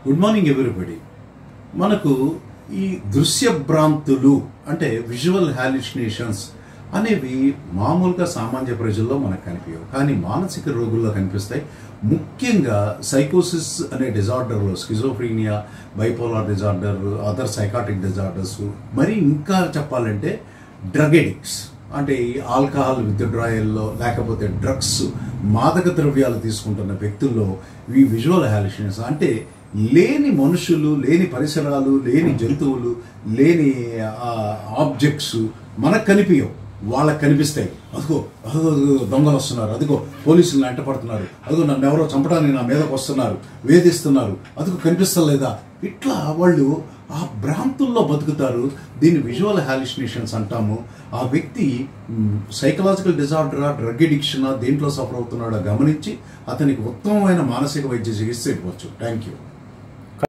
Good morning everybody. మనకు ఈ దృశ్య భ్రాంతులు అంటే విజువల్ హాలిసినేషన్స్ అనేవి మామూలుగా సామాన్య ప్రజల్లో మనకు కనిపించవు, కానీ మానసిక రోగుల్లో కనిపిస్తాయి. ముఖ్యంగా సైకోసిస్ అనే డిజార్డర్లో schizophrenia, bipolar disorder, other psychotic disorders, మరి ఇంకా చెప్పాలంటే డ్రగ్ ఎడిక్ట్స్ అంటే ఈ ఆల్కహాల్ విత్డ్రాయల్లో లేకపోతే డ్రగ్స్ మాదక ద్రవ్యాలు తీసుకుంటున్న వ్యక్తుల్లో ఈ విజువల్ హాలిసినేషన్స్ అంటే లేని మనుషులు, లేని పరిసరాలు, లేని జంతువులు, లేని ఆబ్జెక్ట్స్ మనకు కనిపించవు, వాళ్ళకు కనిపిస్తాయి. అదిగో అదిగో దొంగలు వస్తున్నారు, అదిగో పోలీసులు వెంటపడుతున్నారు, అదిగో నన్ను ఎవరో చంపడానికి నా మీదకు వస్తున్నారు, వేధిస్తున్నారు, అదిగో కనిపిస్తలేదా, ఇట్లా వాళ్ళు ఆ భ్రాంతుల్లో బతుకుతారు. దీన్ని విజువల్ హాలిసినేషన్స్ అంటాము. ఆ వ్యక్తి సైకలాజికల్ డిజార్డరా, డ్రగ్ ఎడిక్షనా, దేంట్లో సఫర్ అవుతున్నాడో గమనించి అతనికి ఉత్తమమైన మానసిక వైద్య చికిత్స ఇవ్వచ్చు. Thank you.